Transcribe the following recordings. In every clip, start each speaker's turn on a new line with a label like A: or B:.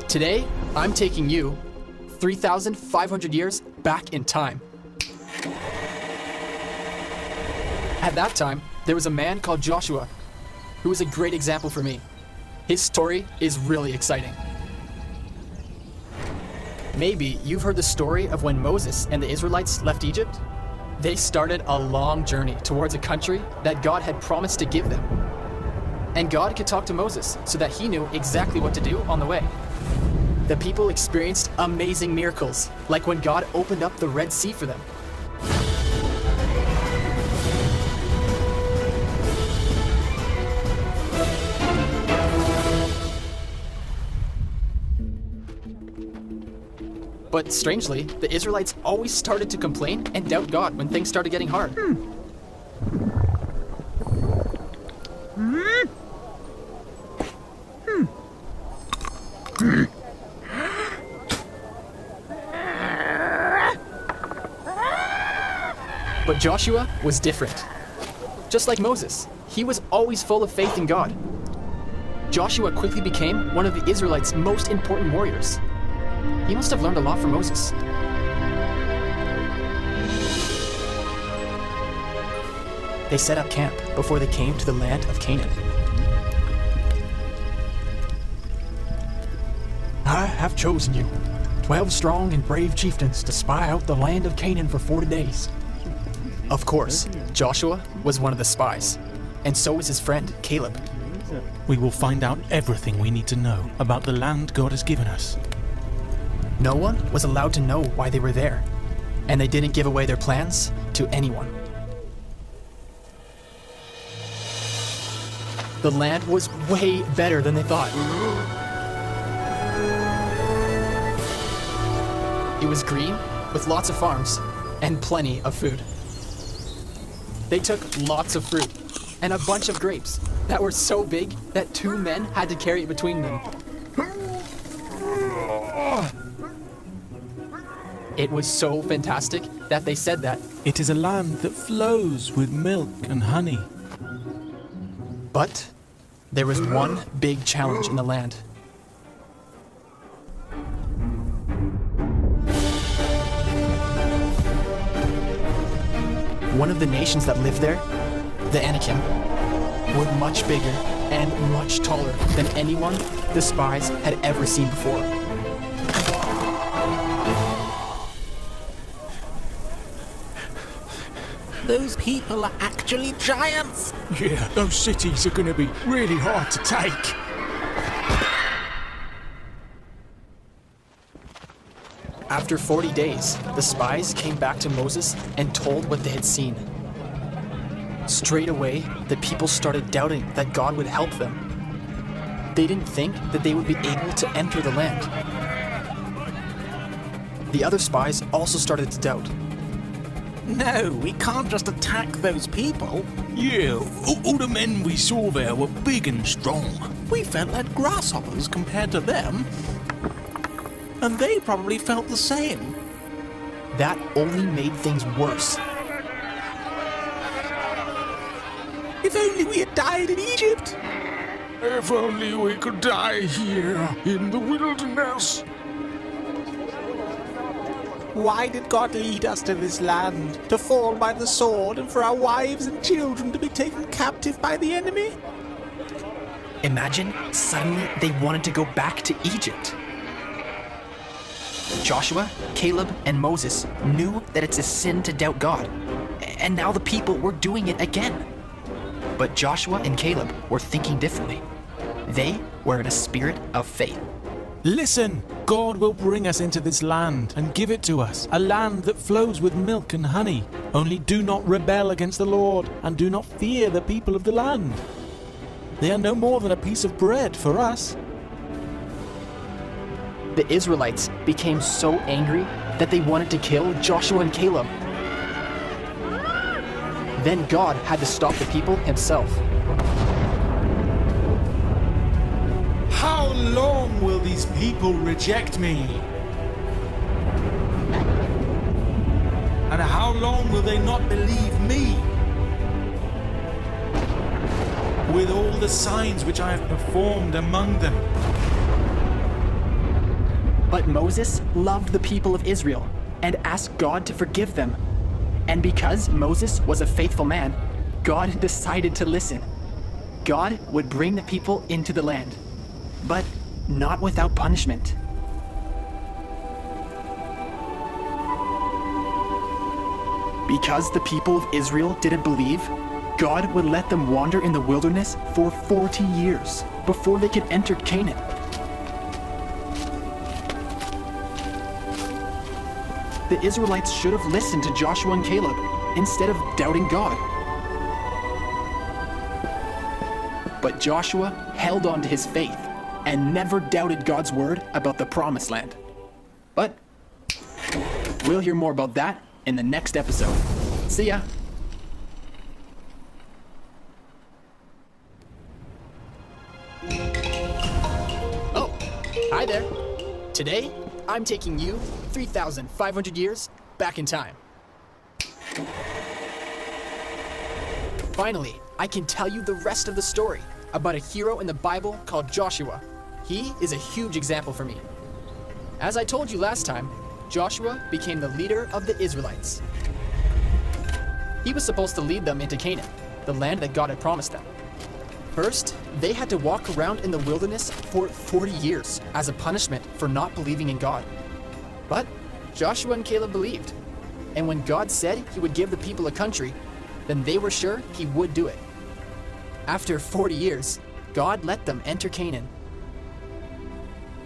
A: Today, I'm taking you 3,500 years back in time. At that time, there was a man called Joshua, who was a great example for me. His story is really exciting. Maybe you've heard the story of when Moses and the Israelites left Egypt. They started a long journey towards a country that God had promised to give them. And God could talk to Moses so that he knew exactly what to do on the way. The people experienced amazing miracles, like when God opened up the Red Sea for them. But strangely, the Israelites always started to complain and doubt God when things started getting hard. But Joshua was different. Just like Moses, he was always full of faith in God. Joshua quickly became one of the Israelites' most important warriors. He must have learned a lot from Moses. They set up camp before they came to the land of Canaan.
B: I have chosen you, 12 strong and brave chieftains, to spy out the land of Canaan for 40 days.
A: Of course, Joshua was one of the spies, and so was his friend, Caleb.
C: We will find out everything we need to know about the land God has given us.
A: No one was allowed to know why they were there, and they didn't give away their plans to anyone. The land was way better than they thought. It was green, with lots of farms, and plenty of food. They took lots of fruit, and a bunch of grapes that were so big that 2 men had to carry it between them. It was so fantastic that they said that.
C: It is a land that flows with milk and honey.
A: But there was one big challenge in the land. One of the nations that lived there, the Anakim, were much bigger and much taller than anyone the spies had ever seen before.
D: Those people are actually giants.
B: Yeah, those cities are going to be really hard to take.
A: After 40 days, the spies came back to Moses and told what they had seen. Straight away, the people started doubting that God would help them. They didn't think that they would be able to enter the land. The other spies also started to doubt.
D: No, we can't just attack those people.
C: Yeah, all the men we saw there were big and strong.
D: We felt like grasshoppers compared to them. And they probably felt the same.
A: That only made things worse.
D: If only we had died in Egypt.
B: If only we could die here in the wilderness.
D: Why did God lead us to this land? To fall by the sword and for our wives and children to be taken captive by the enemy?
A: Imagine suddenly they wanted to go back to Egypt. Joshua, Caleb, and Moses knew that it's a sin to doubt God, and now the people were doing it again. But Joshua and Caleb were thinking differently. They were in a spirit of faith.
C: Listen, God will bring us into this land and give it to us, a land that flows with milk and honey. Only do not rebel against the Lord, and do not fear the people of the land. They are no more than a piece of bread for us.
A: The Israelites became so angry that they wanted to kill Joshua and Caleb. Then God had to stop the people himself.
E: How long will these people reject me? And how long will they not believe me? With all the signs which I have performed among them.
A: But Moses loved the people of Israel and asked God to forgive them. And because Moses was a faithful man, God decided to listen. God would bring the people into the land, but not without punishment. Because the people of Israel didn't believe, God would let them wander in the wilderness for 40 years before they could enter Canaan. The Israelites should have listened to Joshua and Caleb instead of doubting God. But Joshua held on to his faith and never doubted God's word about the promised land. But we'll hear more about that in the next episode. See ya! Oh, hi there. Today, I'm taking you 3,500 years back in time. Finally, I can tell you the rest of the story about a hero in the Bible called Joshua. He is a huge example for me. As I told you last time, Joshua became the leader of the Israelites. He was supposed to lead them into Canaan, the land that God had promised them. First, they had to walk around in the wilderness for 40 years as a punishment for not believing in God. But Joshua and Caleb believed, and when God said he would give the people a country, then they were sure he would do it. After 40 years, God let them enter Canaan.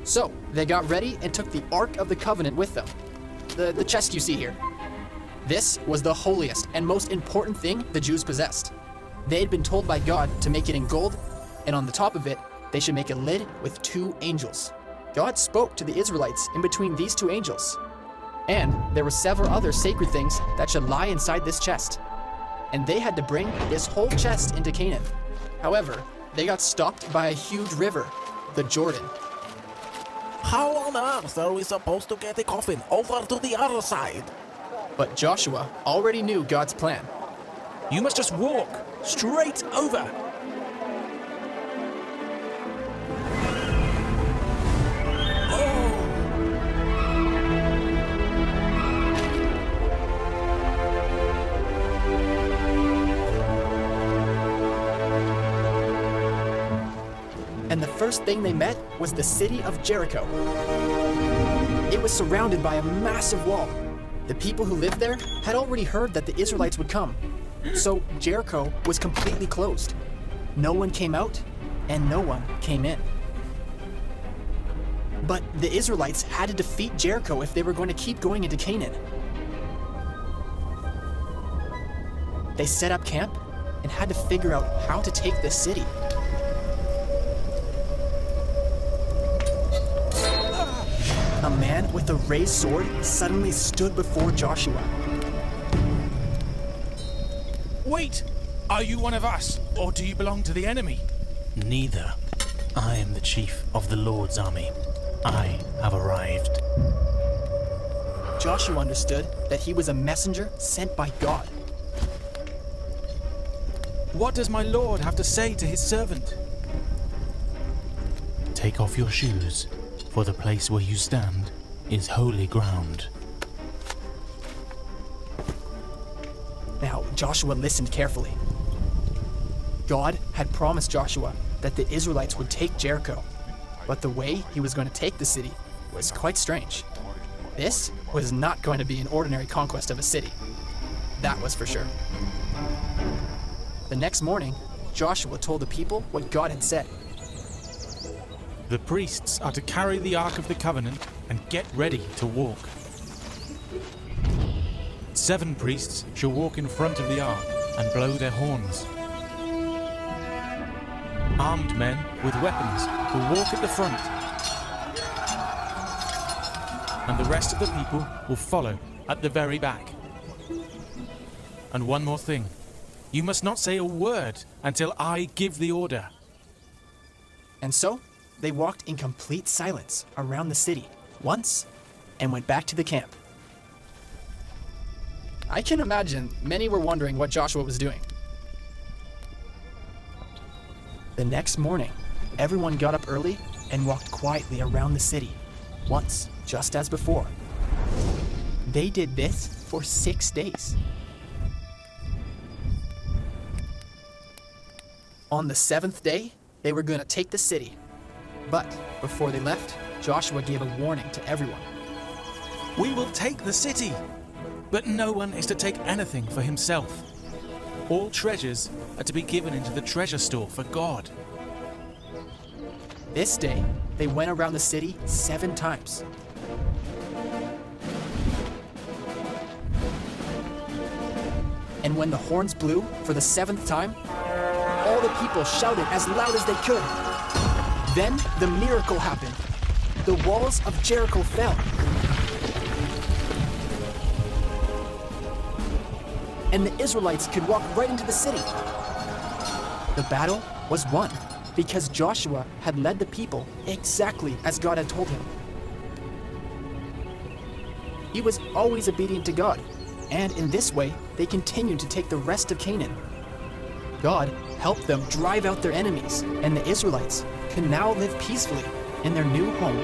A: So, they got ready and took the Ark of the Covenant with them, the chest you see here. This was the holiest and most important thing the Jews possessed. They had been told by God to make it in gold, and on the top of it, they should make a lid with 2 angels. God spoke to the Israelites in between these 2 angels. And there were several other sacred things that should lie inside this chest. And they had to bring this whole chest into Canaan. However, they got stopped by a huge river, the Jordan.
D: How on earth are we supposed to get the coffin over to the other side?
A: But Joshua already knew God's plan.
C: You must just walk straight over.
A: And the first thing they met was the city of Jericho. It was surrounded by a massive wall. The people who lived there had already heard that the Israelites would come, so Jericho was completely closed. No one came out, and no one came in. But the Israelites had to defeat Jericho if they were going to keep going into Canaan. They set up camp and had to figure out how to take the city. A man with a raised sword suddenly stood before Joshua.
C: Wait! Are you one of us, or do you belong to the enemy?
F: Neither. I am the chief of the Lord's army. I have arrived.
A: Joshua understood that he was a messenger sent by God.
C: What does my lord have to say to his servant?
F: Take off your shoes, for the place where you stand is holy ground.
A: Now, Joshua listened carefully. God had promised Joshua that the Israelites would take Jericho, but the way he was going to take the city was quite strange. This was not going to be an ordinary conquest of a city. That was for sure. The next morning, Joshua told the people what God had said.
C: The priests are to carry the Ark of the Covenant and get ready to walk. 7 priests shall walk in front of the Ark and blow their horns. Armed men with weapons will walk at the front, and the rest of the people will follow at the very back. And one more thing, you must not say a word until I give the order.
A: And so, they walked in complete silence around the city once and went back to the camp. I can imagine many were wondering what Joshua was doing. The next morning, everyone got up early and walked quietly around the city. once, just as before. They did this for 6 days. On the 7th day, they were going to take the city. But before they left, Joshua gave a warning to everyone.
C: We will take the city, but no one is to take anything for himself. All treasures are to be given into the treasure store for God.
A: This day, they went around the city 7 times. And when the horns blew for the 7th time, all the people shouted as loud as they could. Then the miracle happened. The walls of Jericho fell. And the Israelites could walk right into the city. The battle was won because Joshua had led the people exactly as God had told him. He was always obedient to God, and in this way, they continued to take the rest of Canaan. God helped them drive out their enemies, and the Israelites could now live peacefully in their new home